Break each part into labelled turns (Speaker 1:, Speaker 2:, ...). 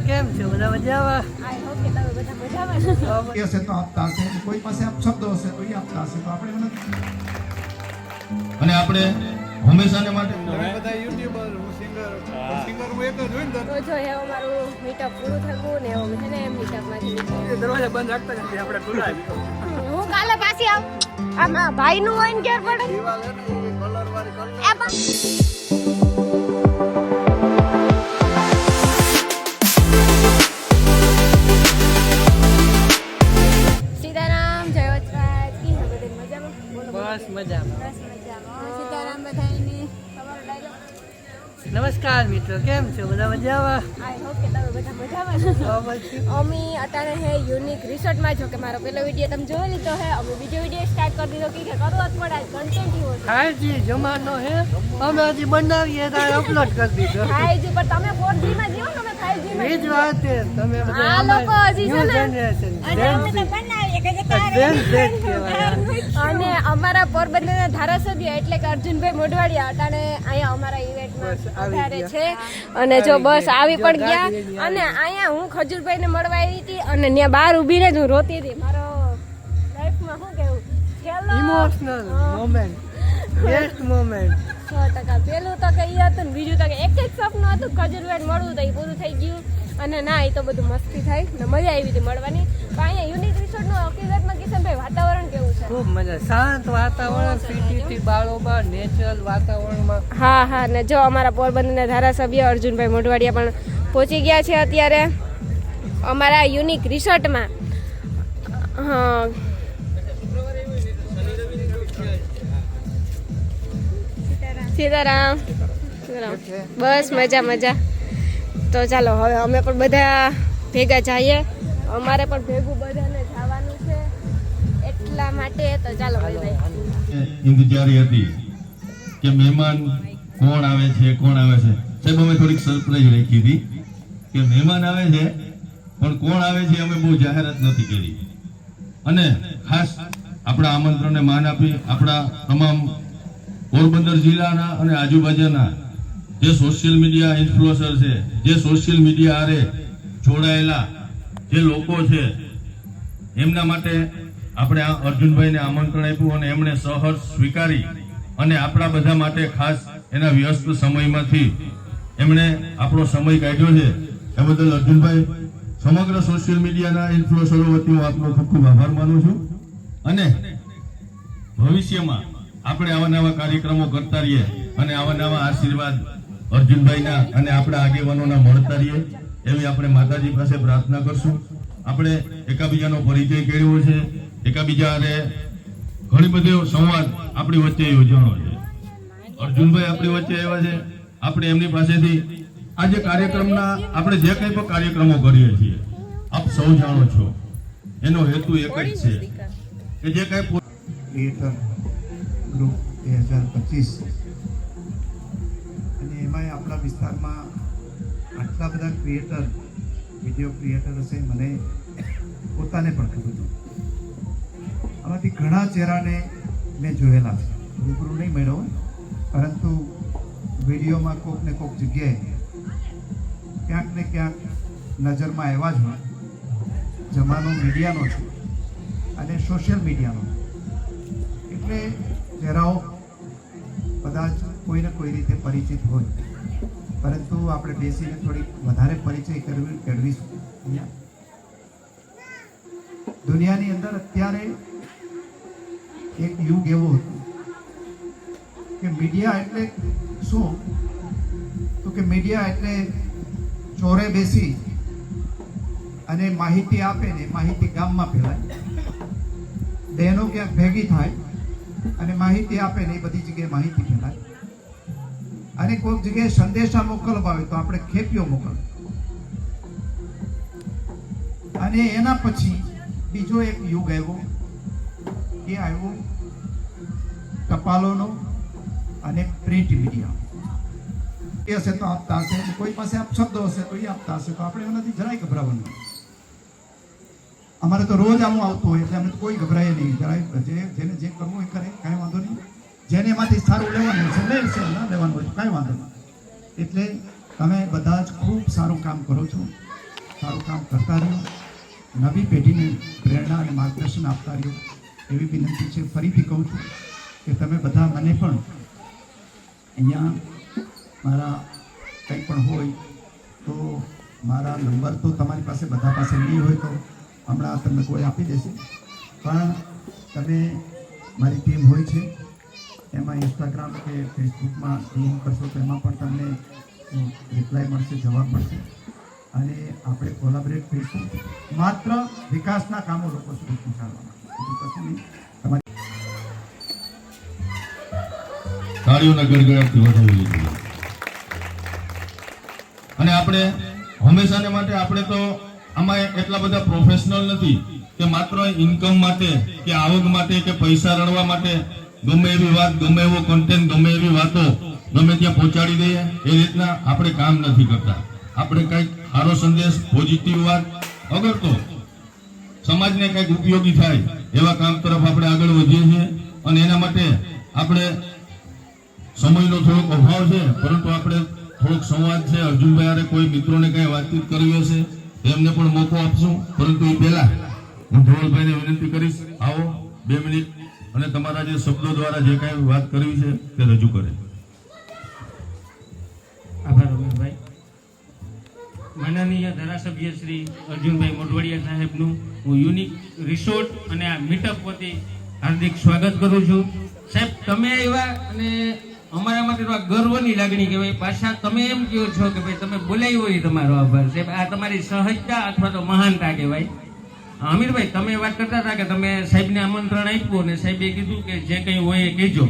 Speaker 1: કેમ છે બધા મજામાં?
Speaker 2: આઈ હોપ કે તમે બધા મજામાં છો.
Speaker 3: હશે તો આપતા હશે, કોઈ પાસે આપ શબ્દો હશે તો એ આપતા હશે તો આપણે નથી.
Speaker 4: અને આપણે હંમેશાને માટે
Speaker 5: બધા યુટ્યુબર હું સિંગર હું એક જ હોય ને
Speaker 2: તો જો હવે અમારું મીટઅપ પૂરું થયું ને હવે છે ને મીટઅપમાંથી નીકળ્યા.
Speaker 1: દરવાજા બંધ રાખતા નથી આપણે ખુલ્લા.
Speaker 2: હું કાલે પાછી આમ ભાઈનું હોય ને ઘેર પડે
Speaker 5: દિવાલ હે ને એ કલર વાળી કલર
Speaker 2: એ પણ સીતારામ જય વચરાજ કી હે બધે મજામાં? બોલો
Speaker 1: બસ મજામાં.
Speaker 2: બસ મજામાં. સીતારામ બધાયને તમારો ડાયલોગ.
Speaker 1: નમસ્કાર મિત્રો, કેમ છે બધા મજામાં?
Speaker 2: આઈ હોપ કે તમે બધા મજામાં છો. અમે અટાણે હે યુનિક રિસોર્ટમાં છો કે મારો પેલો વિડીયો તમે જોઈ લીધો હે. અમે બીજો વિડીયો સ્ટાર્ટ કરી દીધો કે કરવો જ પડે કન્ટેન્ટ એવો છે.
Speaker 1: હાજી જમાનો હે, અમે હજી બનાવીએ તો અપલોડ કરી દીધો.
Speaker 2: 5G પર તમે 4G માં જીવો ને અમે 5G માં
Speaker 1: એ જ વાત છે, તમે બધા
Speaker 2: આ લોકો હજી છે ને અને અમારા પોરબંદરના ધારાસભ્ય એટલે કે અર્જુનભાઈ મોઢવાડિયા અટાણે અહીંયા અમારા ઇવેન્ટમાં વધારે છે અને જો બસ આવી પણ ગયા અને અહીંયા હું ખજૂરભાઈને મળવા આવી હતી અને ત્યાં બહાર ઊભીને જ હું રોતી હતી. મારો લાઈફમાં શું કેવું છેલ્લો
Speaker 1: ઇમોશનલ મોમેન્ટ, બેસ્ટ મોમેન્ટ.
Speaker 2: 100% પેલું તો કે ઈ હતું ને બીજું તો કે એક જ સપનું હતું ખજૂરભાઈને મળવું તો એ પૂરું થઈ ગયું અને ના એ તો બધું મસ્તી થાય ને મજા આવી હતી મળવાની. પણ અહીંયા યુનિક રિસોર્ટનું હકીકતમાં કિશનભાઈ વાતાવરણ કેવું છે?
Speaker 1: ખૂબ મજા, શાંત વાતાવરણ, સિટીથી બાળોબાર નેચરલ વાતાવરણમાં.
Speaker 2: હા હા ને જો અમારા પોરબંદરના ધારાસભ્ય અર્જુનભાઈ મોઢવાડિયા પણ પહોંચી ગયા છે અત્યારે અમારા યુનિક રિસોર્ટમાં. હા સીતારામ. બસ મજા મજા. તો ચાલો હવે અમે પણ બધા ભેગા જઈએ. અમારે પણ ભેગું બધાને જવાનું છે એટલા માટે તો ચાલો ભાઈ.
Speaker 4: ઇંતજારી હતી કે મહેમાન કોણ આવે છે સાહેબ. અમે થોડીક સરપ્રાઈઝ રાખી હતી કે મહેમાન આવે છે પણ કોણ આવે છે અમે બહુ જાહેરાત નથી કરી અને ખાસ આપણા આમંત્રણને માન આપી આપણા તમામ પોરબંદર જિલ્લાના અને આજુબાજુના જે સોશિયલ મીડિયા ઇન્ફ્લુએન્સર છે, જે સોશિયલ મીડિયા આરે જોડાયેલા જે લોકો છે એમના માટે આપણે આ અર્જુનભાઈને આમંત્રણ આપ્યું અને એમણે સહર્ષ સ્વીકારી અને આપણા બધા માટે ખાસ એના વ્યસ્ત સમયમાંથી એમણે આપણો સમય કાઢ્યો છે. એ બદલ અર્જુનભાઈ સમગ્ર સોશિયલ મીડિયાના ઇન્ફ્લુએન્સરો વતી હું આપનો ખૂબ ખૂબ આભાર માનું છું અને ભવિષ્યમાં આપણે આવા નવા કાર્યક્રમો કરતા રહીએ અને આવા નવા આશીર્વાદ અર્જુનભાઈના અને આપણા આગેવાનોના મળતા રહીએ એવી આપણે માતાજી પાસે પ્રાર્થના કરશું. આપણે એકાબીજાનો પરિચય કર્યો છે, એકાબીજાને ઘણી બધી સંવાદ આપણી વચ્ચે યોજાનો છે. અર્જુનભાઈ આપણી વચ્ચે આવ્યા છે, આપણે એમની પાસેથી આ જે કાર્યક્રમના આપણે જે કંઈ પણ કાર્યક્રમો કરીએ છીએ આપ સૌ જાણો છો એનો હેતુ એક જ છે કે જે કંઈ
Speaker 3: ક્રિએટર ગ્રુપ 2025 અને એમાંય આપણા વિસ્તારમાં આટલા બધા ક્રિએટર વિડીયો ક્રિએટર હશે મને પોતાને પણ ખબર નથી. આમાંથી ઘણા ચહેરાને મેં જોયેલા છે, રૂબરૂ નહીં મળ્યો પરંતુ વિડીયોમાં કોક ને કોક જગ્યાએ ક્યાંક ને ક્યાંક નજરમાં આવ્યા જ હોય. જમાનો મીડિયાનો છે અને સોશિયલ મીડિયાનો એટલે ચહેરાઓ કદાચ કોઈને કોઈ રીતે પરિચિત હોય પરંતુ આપણે બેસીને થોડીક વધારે પરિચય કરવીશું. દુનિયાની અંદર અત્યારે એક યુગ એવો હતો કે મીડિયા એટલે શું તો કે મીડિયા એટલે ચોરે બેસી અને માહિતી આપે ને માહિતી ગામમાં ફેલાય, બહેનો ક્યાંક ભેગી થાય અને માહિતી આપે ને એ બધી જગ્યાએ માહિતી ફેલાય અને કોઈક જગ્યાએ સંદેશા મોકલવા હોય તો આપણે ખેપીઓ મોકલ અને એના પછી બીજો એક યુગ આવ્યો એ આવ્યો ટપાલોનો અને પ્રિન્ટ મીડિયા. એ હશે તો આપતા હશે, કોઈ પાસે આપ શબ્દો હશે તો એ આપતા હશે તો આપણે એનાથી જરાય ગભરાવાનું. અમારે તો રોજ આવું આવતું હોય એટલે અમે તો કોઈ ગભરાય નહીં, જરાય જેને જે કરવું એ કરે, કાંઈ વાંધો નહીં. જેને એમાંથી સારું લેવાનું છે લેશે, ના લેવાનું હોય તો કાંઈ વાંધો નહીં. એટલે તમે બધા જ ખૂબ સારું કામ કરો છો સારું કામ કરતા રહ્યો, નવી પેઢીને પ્રેરણા અને માર્ગદર્શન આપતા રહ્યો એવી વિનંતી છે. ફરીથી કહું છું કે તમે બધા મને પણ અહીંયા મારા કંઈ પણ હોય તો મારા નંબર તો તમારી પાસે બધા પાસે નહીં હોય તો હમણાં તમને કોઈ આપી દેશે, પણ તમે મારી ટીમ હોય છે એમાં ઇન્સ્ટાગ્રામ કે ફેસબુકમાં ટીમ કરશો તો એમાં પણ તમને રિપ્લાય મળશે, જવાબ મળશે અને આપણે કોલાબરેટ કરીશું માત્ર વિકાસના કામો લોકો સુધી પહોંચાડવાના, બીજું કશું નહીં. તમારી
Speaker 4: તાળીઓના ગડગડાટથી વધાવી લીધું. અને આપણે હંમેશાને માટે આપણે તો આમાં એટલા બધા પ્રોફેશનલ નથી કે માત્ર ઇન્કમ માટે કે આવક માટે કે પૈસા રળવા માટે ગમે એવી વાત, ગમે એવો કન્ટેન્ટ, ગમે એવી વાતો ગમે ત્યાં પહોંચાડી દઈએ એ રીતના આપણે કામ નથી કરતા. આપણે કંઈક સારો સંદેશ, પોઝિટિવ વાત, અગર તો સમાજને કંઈક ઉપયોગી થાય એવા કામ તરફ આપણે આગળ વધીએ છીએ. અને એના માટે આપણે સમયનો થોડોક અભાવ છે, પરંતુ આપણે થોડોક સંવાદ છે. અર્જુનભાઈ હારે કોઈ મિત્રોને કઈ વાતચીત કરવી હશે એમને પણ મોકો આપશું, પરંતુ એ પહેલા હું ધવલભાઈને વિનંતી કરીશ, આવો 2 મિનિટ અને તમારા જે શબ્દો દ્વારા જે કાંઈ વાત કરવી છે તે રજૂ કરે.
Speaker 6: આભાર રમેશભાઈ. માનનીય ધારાસભ્ય શ્રી અર્જુનભાઈ મોઢવાડિયા સાહેબનું હું યુનિક રિસોર્ટ અને આ મીટઅપ વતી હાર્દિક સ્વાગત કરું છું. સાહેબ તમે આવ્યા અને અમારા માટે તો આ ગર્વની લાગણી કહેવાય. પાછા તમે એમ કહો છો કે ભાઈ તમે બોલાવ્યો એ તમારો આભાર સાહેબ. આ તમારી સહજતા અથવા તો મહાનતા કહેવાય. અમીરભાઈ તમે વાત કરતા હતા કે તમે સાહેબને આમંત્રણ આપ્યું અને સાહેબે કીધું કે જે કંઈ હોય એ કહેજો.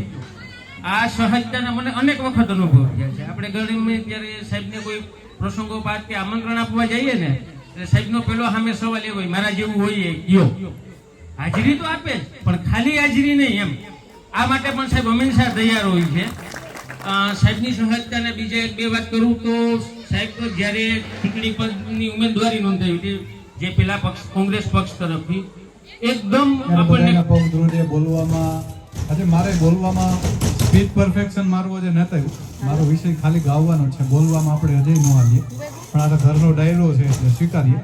Speaker 6: આ સહજતાના મને અનેક વખત અનુભવ થયા છે. આપણે ગમે ત્યારે સાહેબને કોઈ પ્રસંગોપાત કે આમંત્રણ આપવા જઈએ ને એટલે સાહેબનો પેલો સામે સવાલ એ હોય મારા જેવું હોય એ કયો. હાજરી તો આપે જ પણ ખાલી હાજરી નહીં એમ. આ માટે પણ સાહેબ હંમેશા તૈયાર હોય છે. સાહેબની સહજતાને બીજા 1-2 વાત કરું તો સાહેબ તો જ્યારે ચૂંટણી પદની ઉમેદવારી નોંધાવી હતી જે પેલા પક્ષ કોંગ્રેસ પક્ષ તરફથી એકદમ આપણને
Speaker 5: બોલવામાં આજે મારે બોલવામાં સ્પીચ પરફેક્શન મારું આજે નહોતું. મારો વિષય ખાલી ગાવાનો છે, બોલવામાં આપણે હજે ન આવીએ, પણ આ તો ઘરનો ડાયરો છે એટલે સ્વીકારીએ.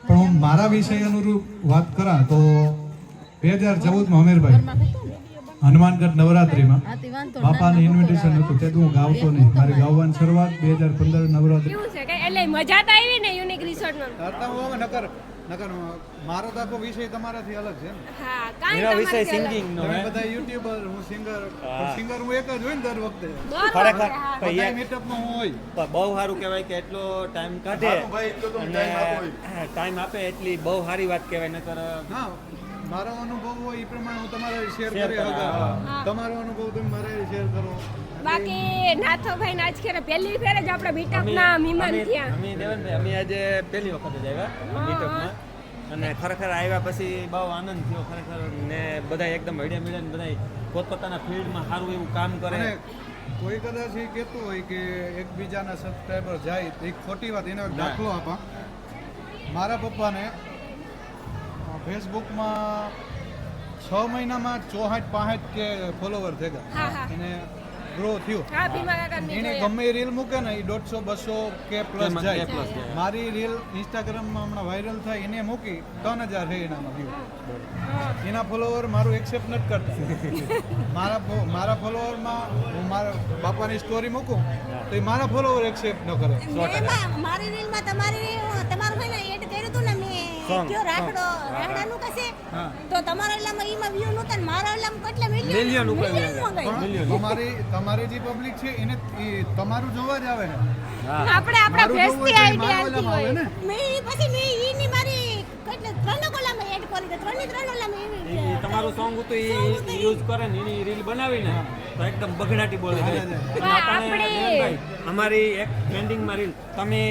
Speaker 5: પણ હું મારા વિષય અનુરૂપ વાત કરા તો 2014માં અમીરભાઈ હનુમાનગઢ નવરાત્રીમાં બાપાને ઇન્વિટેશન હતું તે હું ગાવતો નહીં. મારી ગાવાની શરૂઆત 2015 નવરાત્રી.
Speaker 2: કેવું છે કે એટલે મજા તો આવી ને યુનિક રિસોર્ટમાં?
Speaker 5: નકર મારો તો આખો વિષય તમારાથી અલગ છે ને.
Speaker 2: હા, કાંઈ વિષય સિંગિંગ
Speaker 5: તમે બધા યુટ્યુબર, હું સિંગર હું એક જ હોય ને દર વખતે.
Speaker 7: ખરેખર
Speaker 5: બધા મીટઅપમાં હું હોય.
Speaker 7: બહુ સારું કહેવાય કે એટલો ટાઈમ કાઢે અને ટાઈમ આપે એટલી બહુ સારી વાત કહેવાય. નકર
Speaker 5: હા, મારો અનુભવ હોય એ પ્રમાણે હું તમારે શેર કરી શકું. તમારો અનુભવ તમે મારે શેર કરો.
Speaker 2: બાકી નાથોભાઈ ને આજ ખેરે પહેલી ફેર જ આપણે મીટઅપ ના મહેમાન થયા.
Speaker 7: અમે દેવનભાઈ અમે આજે પહેલી વખત જ આવ્યા મીટઅપમાં અને ખરેખર આવ્યા પછી બહુ આનંદ થયો ખરેખર. ને બધા એકદમ હળિયા મળ્યા બધા પોતપોતાના ફિલ્ડમાં સારું એવું કામ કરે.
Speaker 5: કોઈ કદાચ એ કહેતું હોય કે એકબીજાના સબસ્ક્રાઈબર જાય તો એક ખોટી વાત. એનો એક દાખલો આપા. મારા પપ્પાને ફેસબુકમાં 6 મહિનામાં 64-65 કે ફોલોવર થઈ ગયા અને ગ્રો થયું. એને ગમે રીલ મૂકે ને એ 150-200 કે પ્લસ જાય. મારી રીલ ઇન્સ્ટાગ્રામમાં હમણાં વાયરલ થાય એને મૂકી 3000 છે એનામાં વ્યૂ. એના ફોલોવર મારું એક્સેપ્ટ નથી કરતા. મારા ફોલોવરમાં હું મારા બાપાની સ્ટોરી મૂકું તો એ મારા ફોલોવર એક્સેપ્ટ ન કરે.
Speaker 8: મારી રીલમાં તમારું છે ને એડ કર્યું હતું ને મેં કયો રાકડાનું કશે તો તમારા એટલામાં ઈમાં વ્યૂ નહોતા ને મારા એટલામાં કેટલા મિલિયન
Speaker 5: તમારી જે પબ્લિક છે એને તમારું જોવા જ આવે ને.
Speaker 2: આપણે આપણા ફેસ થી આઈડિયા આવતી હોય
Speaker 8: મેં પછી મેં ઈની મારી કેટલે 3 કોલામાં એડ કરી દે 3 ઓલામાં એવી
Speaker 7: તમારું સોંગ હતું એ યુઝ કરે ને એની રીલ બનાવીને તો એકદમ બગડાટી બોલે. અમારી એક ટ્રેન્ડિંગમાં રીલ તમે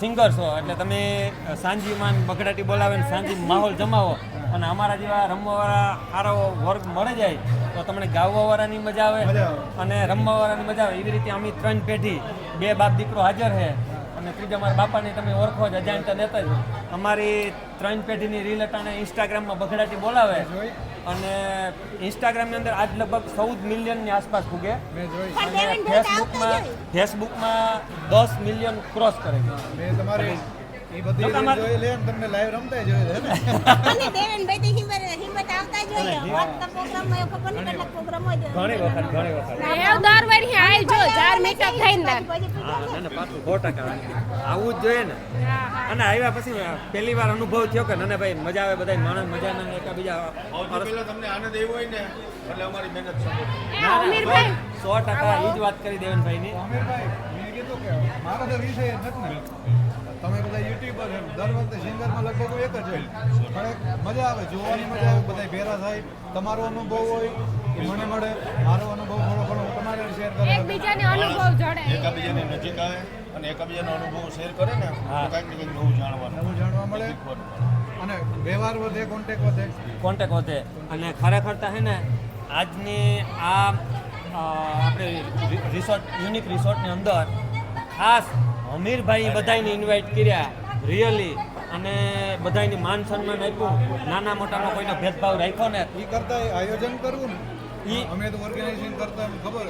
Speaker 7: સિંગર છો એટલે તમે સાંજીમાં બગડાટી બોલાવે ને સાંજી માહોલ જમાવો અને અમારા જેવા રમવાવાળા સારો વર્ગ મળે જાય તો તમને ગાવાવાળાની મજા આવે અને રમવાવાળાની મજા આવે. એવી રીતે અમે 3 પેઢી 2 બાપ દીકરો હાજર છે અને ત્રીજા મારા બાપાને તમે ઓળખો જ અજાણતા નેતા જ. અમારી 3 પેઢીની રીલ અટાણે ઇન્સ્ટાગ્રામમાં બગડાટી બોલાવે અને ઇન્સ્ટાગ્રામની અંદર આજ લગભગ 14 મિલિયનની આસપાસ પૂગે અને ફેસબુકમાં 10 મિલિયન ક્રોસ કરે છે.
Speaker 5: મેં તમારી એ બધી
Speaker 7: જોકા
Speaker 5: reel
Speaker 7: માર-
Speaker 5: જોઈ લે ને તમને લાઈવ રમતાય જોઈ લે ને
Speaker 8: અને દેવેનભાઈ તો હિંમત આવતા જ હોય વાતના પ્રોગ્રામમાં એ ખબર નહીં કેટલા પ્રોગ્રામ હોય
Speaker 7: ઘણી વખત
Speaker 2: એવું દર વર્ષે આવજો જાર મીટઅપ થઈને
Speaker 7: હા ના ના પાછું 100% આવું જ જોઈએ ને અને આવ્યા પછી પહેલી વાર અનુભવ થયો કે નાના ભાઈ મજા આવે બધા માણસ મજા ના એકબીજા
Speaker 4: પહેલા તમને આનંદ આવ્યો હોય ને એટલે અમારી મહેનત સફળ થઈ.
Speaker 2: અમીરભાઈ
Speaker 7: 100% એ જ વાત કરી દેવનભાઈની
Speaker 5: અમીરભાઈ મેં કીધું કે મારો તો વિષય જ નથી ને તમે બધા યુટ્યુબર એમ દર વખતે સિંગરમાં લગભગ એક જ હોય પણ એક મજા આવે જોવાની મજા આવે બધા ભેરા થાય તમારો અનુભવ હોય એ મને મળે મારો અનુભવ થોડો ઘણો તમારે શેર કરો
Speaker 2: એકબીજાને અનુભવ જોડે
Speaker 4: એકાબીજાની નજીક આવે અને એકાબીજાનો અનુભવ શેર કરે ને તો કાંઈક ને કંઈક નવું જાણવાનું
Speaker 5: નવું જાણવા મળે અને વ્યવહાર વધે કોન્ટેક્ટ વધે
Speaker 7: કોન્ટેક્ટ વધે અને ખરેખર તો હે ને આજની આ આપણે રિસોર્ટ યુનિક રિસોર્ટની અંદર ખાસ અમીરભાઈ બધાને ઇન્વાઇટ કર્યા રિયલી અને બધાની માન સન્માન આપ્યું નાના મોટાનો કોઈનો ભેદભાવ રાખ્યો ને
Speaker 5: એ કરતા આયોજન કરવું ને
Speaker 7: ઈ-
Speaker 5: અમે તો ઓર્ગેનાઇઝેશન કરતા અમને ખબર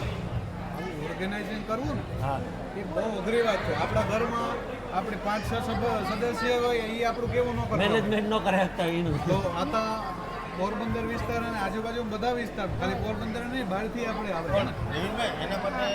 Speaker 5: ઓર્ગેનાઇઝેશન કરવું ને
Speaker 7: હા
Speaker 5: એ બહુ અઘરી વાત છે આપણા ઘરમાં આપણે 5-6 સદસ્ય હોય એ આપણું કેવું ન કરવું
Speaker 7: મેનેજમેન્ટ ન કરે શકતા એનું
Speaker 5: તો આતા પોરબંદર વિસ્તાર અને આજુબાજુ બધા વિસ્તાર ખાલી પોરબંદર નહીં બહારથી આપણે આવે
Speaker 4: દેવીનભાઈ એના માટે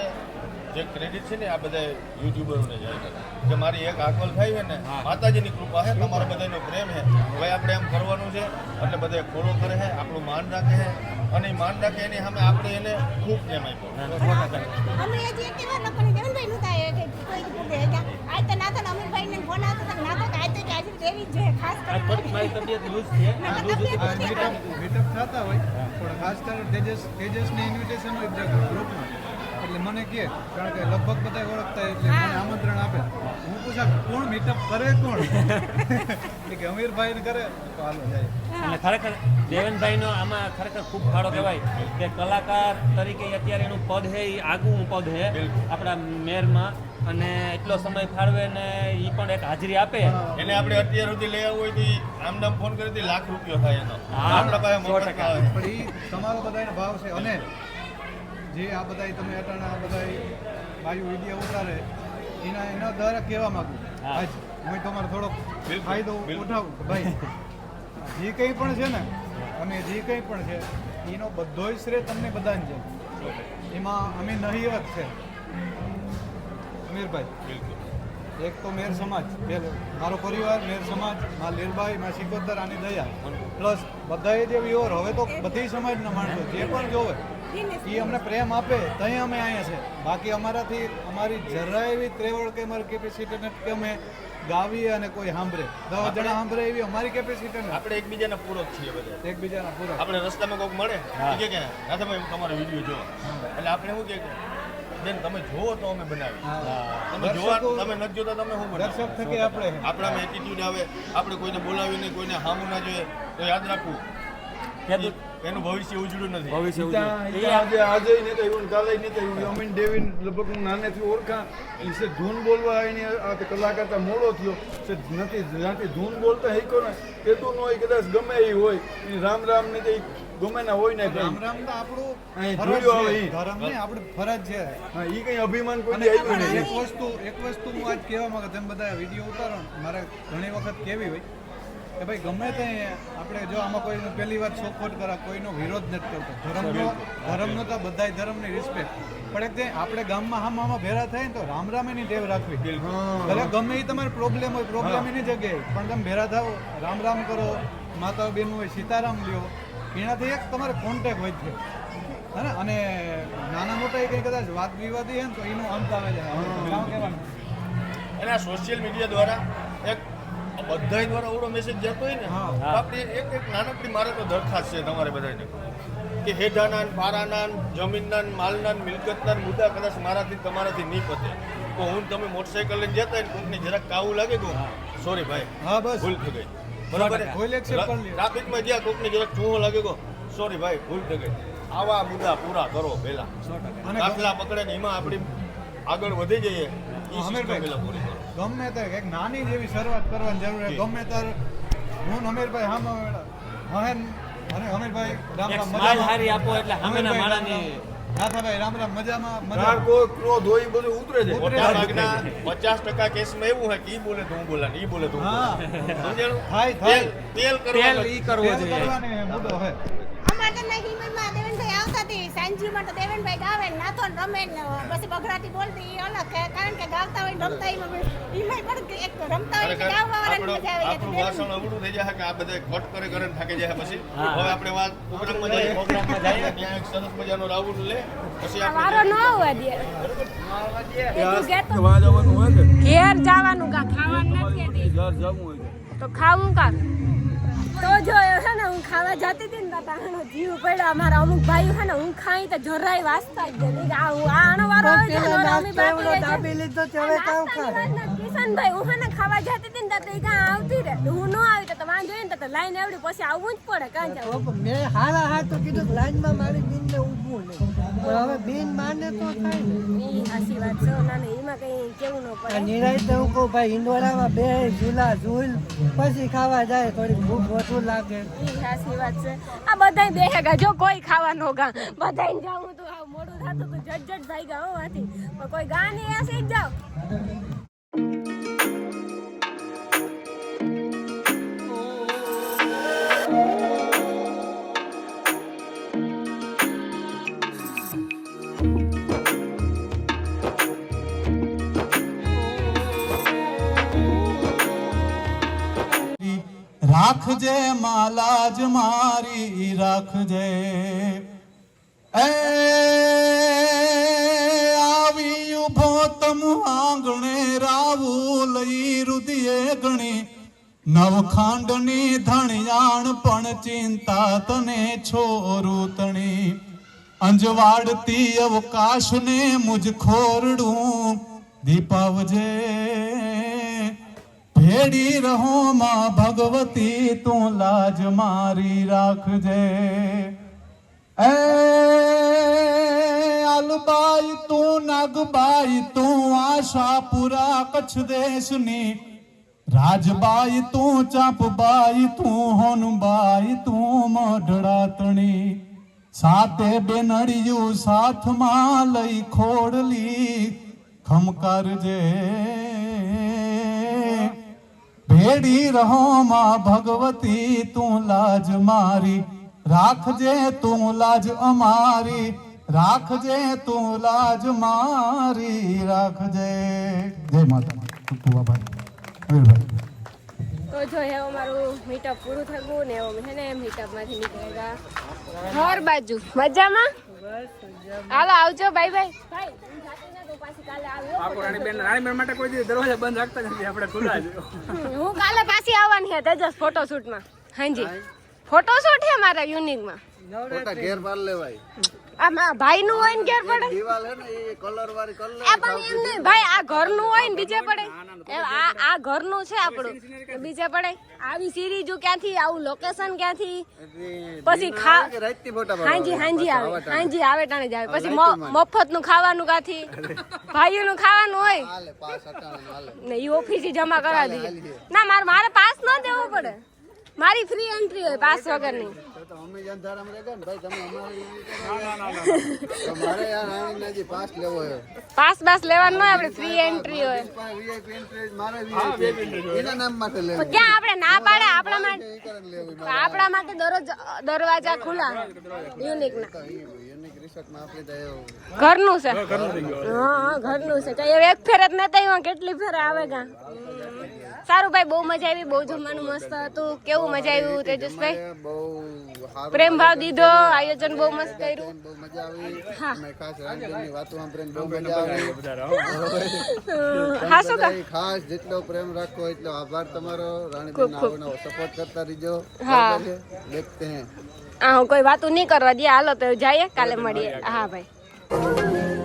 Speaker 4: જે ક્રેડિટ છે ને આ બધા યુટ્યુબરોને જાય છે કે મારી એક આકલ થાય છે ને માતાજીની કૃપા છે તમારો બધાનો પ્રેમ છે ભાઈ આપણે એમ કરવાનું છે એટલે બધા ફોલો કરે છે આપણું માન રાખે છે અને એ માન રાખે એની સામે આપણે એને ખૂબ પ્રેમ આપ્યો
Speaker 8: અમે એ જે કેવા લોકોને દેવેનભાઈ નું થાય કે કોઈ પૂછે કે આ તો ના તો અમીરભાઈ ને ફોન આવતો તો ના તો આ તો આજે દેવી જ જોઈએ ખાસ
Speaker 7: આજ
Speaker 8: કરીને
Speaker 7: મારી તબિયત લૂઝ છે
Speaker 5: મીટઅપ થતા હોય પણ ખાસ કરીને તેજસની ઇન્વિટેશન હોય બધા ગ્રુપમાં એટલે મને કહે કારણ કે લગભગ બધા ઓળખતા હોય એટલે મને આમંત્રણ આપે હું પૂછા કોણ મીટઅપ કરે કોણ એટલે કે અમીરભાઈ કરે તો હાલો જાય
Speaker 7: અને ખરેખર દેવનભાઈનો આમાં ખરેખર ખૂબ ફાળો કહેવાય કે કલાકાર તરીકે અત્યારે એનું પદ છે એ આગવું પદ છે આપણા મેયરમાં અને એટલો સમય ફાળવે ને એ પણ એક હાજરી આપે
Speaker 4: એને આપણે અત્યાર સુધી લઈ આવવું હોય તો ઈ આમ નામ ફોન કરી તો લાખ રૂપિયો થાય એનો
Speaker 7: હા,
Speaker 4: આપણા પાસે
Speaker 7: 100%
Speaker 4: મફત આવે
Speaker 5: પણ એ તમારો બધાનો ભાવ છે અને જે આ બધા તમે અટાણા બધા બાયુ વિડીયો ઉતારે એના દ્વારા કહેવા માંગુ
Speaker 7: હા.
Speaker 5: આજ હું તમારો થોડોક
Speaker 4: બિલકુલ,
Speaker 5: ફાયદો
Speaker 4: બિલકુલ.
Speaker 5: ઉઠાવું કે ભાઈ જે કંઈ પણ છે ને અમે જે કંઈ પણ છે એનો બધોય શ્રેય તમને બધાને છે એમાં અમે નહીવત છે અમીરભાઈ એક તો મેર સમાજ પહેલો મારો પરિવાર મેર સમાજ મા લીરબાઈ મા સિકોતર આની દયા પ્લસ બધાએ જે વ્યવહાર હવે તો બધી સમાજના માણસો જે પણ જોવે એ અમને પ્રેમ આપે ત્યાં અમે અહીંયા છે બાકી અમારાથી અમારી જરાય એવી ત્રેવડ કે અમારી કેપેસિટી નથી કે અમે ગાવીએ અને કોઈ સાંભળે 10 જણા સાંભળે એવી અમારી કેપેસિટી નથી
Speaker 4: આપણે એકબીજાના પૂરક છીએ બધા
Speaker 5: એકબીજાના પૂરા
Speaker 4: આપણે રસ્તામાં કોઈક મળે એ કે રાધાભાઈ હું તમારો વિડીયો જોવો એટલે આપણે શું કે બેન તમે જોવો તો અમે બનાવી તમે જોવા તમે નથી જોતા તમે શું બનાવો
Speaker 5: દર્શક થકી આપણે
Speaker 4: આપણામાં એટીટ્યુડ આવે આપણે કોઈને બોલાવીને કોઈને હામું ના જોઈએ તો યાદ રાખવું એનું ભવિષ્ય ઉજળું નથી
Speaker 7: ભવિષ્ય
Speaker 9: આજે નહીં થયું કાલે નહીં થયું અમીન ડેવિન લગભગ હું નાનેથી ઓળખા એ છે ધૂન બોલવા એની આ તે કલાકાર તો મોડો થયો છે નથી જ્યાંથી ધૂન બોલતા હેકો ને કેટલું ન હોય કદાચ ગમે એ હોય એ રામ રામ ને તે ગમે ના હોય ને
Speaker 5: રામ રામ તો આપણું
Speaker 9: અહીં
Speaker 5: ફરજ
Speaker 9: જોયું આવે
Speaker 5: છે
Speaker 9: ઈ.
Speaker 5: ધર્મ નહીં આપણું ફરજ છે
Speaker 9: હા એ કઈ અભિમાન
Speaker 5: અને
Speaker 9: કોઈ આવ્યું
Speaker 5: અને
Speaker 9: નહીં
Speaker 5: એક વસ્તુ હું આજ કહેવા માંગુ તમે બધા વિડીયો ઉતારો ને મારે ઘણી વખત કેવી હોય કે ભાઈ ગમે તે આપણે જો આમાં કોઈ પહેલી વાત સપોર્ટ કરા કોઈનો વિરોધ નથી કરતો ધર્મનો તો બધાય ધર્મની રિસ્પેક્ટ પણ એક તે આપણે ગામમાં આમાં ભેરા થાય ને તો રામ રામ એની ટેવ રાખવી ભલે ગમે એ તમારે પ્રોબ્લેમ હોય પ્રોબ્લેમ એની જગ્યાએ પણ તમે ભેરા થાવ રામ રામ કરો માતા બેન હોય સીતારામ લ્યો એનાથી એક તમારે કોન્ટેક્ટ હોય છે હે ને અને નાના મોટા એ કંઈ કદાચ વાત વિવાદી હે ને તો એનો અંત આવે છે કામ કહેવાનું
Speaker 4: અને આ સોશિયલ મીડિયા દ્વારા એક બધા દ્વારા ઓળો મેસેજ જતો હોય ને
Speaker 5: હા.
Speaker 4: તો આપણે એક નાનકડી મારે તો દરખાસ્ત છે તમારે બધાને કે હેઠાના ને પારાના ને જમીનના ને માલના ને મિલકતના ને મુદ્દા કદાચ મારાથી તમારાથી નહીં પતે તો હું ને તમે મોટરસાઇકલ લઈને જતા હોય ને કોઈકને જરાક કાવું લાગે કહું સોરી ભાઈ
Speaker 5: હા બસ
Speaker 4: ભૂલ થઈ ગઈ બરાબર
Speaker 5: ભૂલ accept કરી લ્યો.
Speaker 4: ટ્રાફિકમાં જ્યાં કોઈકને જરાક ચૂહો લાગે કહો સોરી ભાઈ ભૂલ થઈ ગઈ આવા મુદ્દા પૂરા કરો પહેલા
Speaker 5: અને
Speaker 4: દાખલા પકડે ને એમાં આપણી આગળ વધી જઈએ એ
Speaker 5: અમીરભાઈ.
Speaker 4: સિસ્ટમ પહેલા પૂરી કરો
Speaker 5: ગમે તે એક નાની જેવી શરૂઆત કરવાની જરૂર છે ગમે તાર હું ને અમીરભાઈ હામાં હહેન અને અમીરભાઈ રામ
Speaker 7: એક
Speaker 5: રામ
Speaker 7: સ્માઈલ હારી આપો એટલે સામેના માણાની
Speaker 5: નાથાભાઈ રામ રામ મજામાં
Speaker 9: તાર
Speaker 5: મજા
Speaker 9: કોઈ ક્રોધ હોય એ બધું ઉતરે છે.
Speaker 4: મોટાભાગના 50% કેસમાં એવું હોય કે ઈ બોલે તો હું બોલા ઈ બોલે તો હું
Speaker 5: હા.
Speaker 4: બોલા. સમજાણું?
Speaker 5: થાય
Speaker 4: તેલ કરવાનું.
Speaker 7: ઈ કરવો
Speaker 5: તેલ કરવાને મુદ્દો હે
Speaker 8: અમારે તો નહીં હિંમતમાં દેવનભાઈ આવતા હતી સાંજમાં તો દેવનભાઈ ગાવે ને નાથો ને રમે ને પછી બગડાટી બોલતી એ અલગ કારણ કે ગાવતા હોય ને રમતા એમાં પણ એક રમતા હોય એટલે ગાવા વાળાને મજા આવે
Speaker 4: આપણું ભાષણ અવળું થઈ જાય કે આ બધા કટ કરે થાકી જાય પછી હવે આપણે વાત પ્રોગ્રામમાં જઈએ ત્યાં એક સરસ મજાનો રાઉન્ડ લે પછી
Speaker 2: આ વારો ન આવવા દે
Speaker 9: વાજ આવવાનું હોય કે
Speaker 2: ઘેર જવાનું કા ખાવાનું નથી કહેતી.
Speaker 9: ઘર જવું હોય
Speaker 2: તો ખાવું કા તો જો એ છે ને હું ખાવા જતી હતી ને તો આનો જીવ પડ્યો અમારા અમુક ભાઈઓ છે ને હું ખાઈ તો જરાય વાસતા જ નથી આ હું આનો વારો આવે છે ને અમે બાકી લીધો ચવે કાવ ખા કિશનભાઈ હું છે ને ખાવા જતી હતી ને તો એ કાં આવતી રે હું ન આવી તો વાંધો ને તો લાઈન આવડી પછી આવવું જ પડે કાં જાવ
Speaker 1: મેં હારા તો કીધું લાઈનમાં મારી બેનને ઊભું નહીં પણ હવે બેન માને તો થાય ને
Speaker 2: ઈ હાસી વાત છે ના ને એમાં કઈ કેવું ન પડે
Speaker 1: નિરાય તો હું કહું ભાઈ હિંડોળામાં બે ઝૂલા ઝૂલ પછી ખાવા જાય થોડી ભૂખ વધુ લાગે
Speaker 2: ઈ હાસી વાત છે આ બધાય બેહેગા જો કોઈ ખાવા નો ગા બધાય જાવું તો આવ મોડું થાતું તો જટ ભાઈ ગા હો આથી પણ કોઈ ગા નહીં આસે જ જાવ
Speaker 10: રાખજે માલાજ મારી રાખજે એ આવી ઉભો તમ આંગણે રાવું લઈ રુદિયે ગણી નવખાંડની ધણિયાણ પણ ચિંતા તને છોરું તણી અંજવાડતી અવકાશને મુજ ખોરડું દીપાવજે ભેડી રહો માં ભગવતી તું લાજ મારી રાખજે એ અલબાઈ તું નાગબાઈ તું આશાપુરા કચ્છ દેશની રાજબાઈ તું ચાંપબાઈ તું હોનબાઈ તું મઢડાતણી સાતે બેનડિયું સાથમાં લઈ ખોડલી ખમકારજે ભેડી રહો માં ભગવતી તું લાજ મારી રાખજે તું લાજ અમારી રાખજે તું લાજ મારી રાખજે જય માતા વીરભાઈ
Speaker 2: તો જો હે અમારું મીટઅપ પૂરું થયું ને એવું છે ને મીટઅપ માંથી નીકળેગા ઘર બાજુ મજામાં હાલો આવજો બાય બાય ભાઈ હું જાતી ના તો પાછી કાલે આવ્યો
Speaker 7: રાણીબેન માટે કોઈ દી દરવાજા બંધ રાખતા નથી આપણે ખુલ્લા જ
Speaker 2: હું કાલે પાછી આવવાની છે તેજસ ફોટોશૂટ માં હાજી ફોટોશૂટ છે મારા યુનિક માં
Speaker 9: ફોટા ઘેર પાર લેવાય
Speaker 2: આ ભાઈ નું હોય ને ઘેર પડે
Speaker 9: દીવાલ હે ને એ કલર વાળી કલર
Speaker 2: આ પણ એમ નહીં ભાઈ આ ઘરનું હોય ને બીજે પડે આ ઘરનું છે આપણું બીજે પડે આવી સિરીઝ ક્યાંથી આવું લોકેશન ક્યાંથી પછી હાંજી આવે ટાણે જ આવે પછી મફત નું ખાવાનું ક્યાંથી ભાઈઓ નું ખાવાનું હોય ને એ ઓફિસ જમા કરાવી દઈએ ના મારે પાસ ન દેવો પડે મારી ફ્રી એન્ટ્રી હોય પાસ વગરની
Speaker 9: અમે જંધારામ રેગા ને ભાઈ તમે અમારે યાર આણીને પાસ લેવો હે
Speaker 2: પાસ બાસ લેવાનું હોય આપણે ફ્રી એન્ટ્રી હોય
Speaker 9: વીઆઈપી એન્ટ્રી મારે વીઆઈપી એના નામ માટે લેવું
Speaker 2: ક્યાં આપણે ના પાડે આપણા માટે દરવાજા ખુલ્લા યુનિક ના
Speaker 9: યુનિક રિસોર્ટમાં આપણે તો
Speaker 2: ઘરનું છે હા ઘરનું છે કઈ એક ફેર જ નતા આવ્યા કેટલી ફેર આવે ગા સારું ભાઈ બહુ મજા આવી બહુ જમવાનું મસ્ત હતું કેવું મજા આવ્યું તેજસભાઈ
Speaker 9: બહુ
Speaker 2: પ્રેમ ભાવ દીધો આયોજન બહુ મસ્ત કર્યું
Speaker 9: બહુ મજા આવી અને ખાસ રાણીબેનની વાતો સાંભળીને બહુ મજા આવી
Speaker 2: હા શું
Speaker 9: ખાસ જેટલો પ્રેમ રાખો એટલો આભાર તમારો રાણીબેન આવો સપોર્ટ કરતા રહીજો
Speaker 2: હા
Speaker 9: દેખતે હે
Speaker 2: કોઈ વાતું નહીં કરવા દે હાલો તો જઈએ કાલે મળીએ હા ભાઈ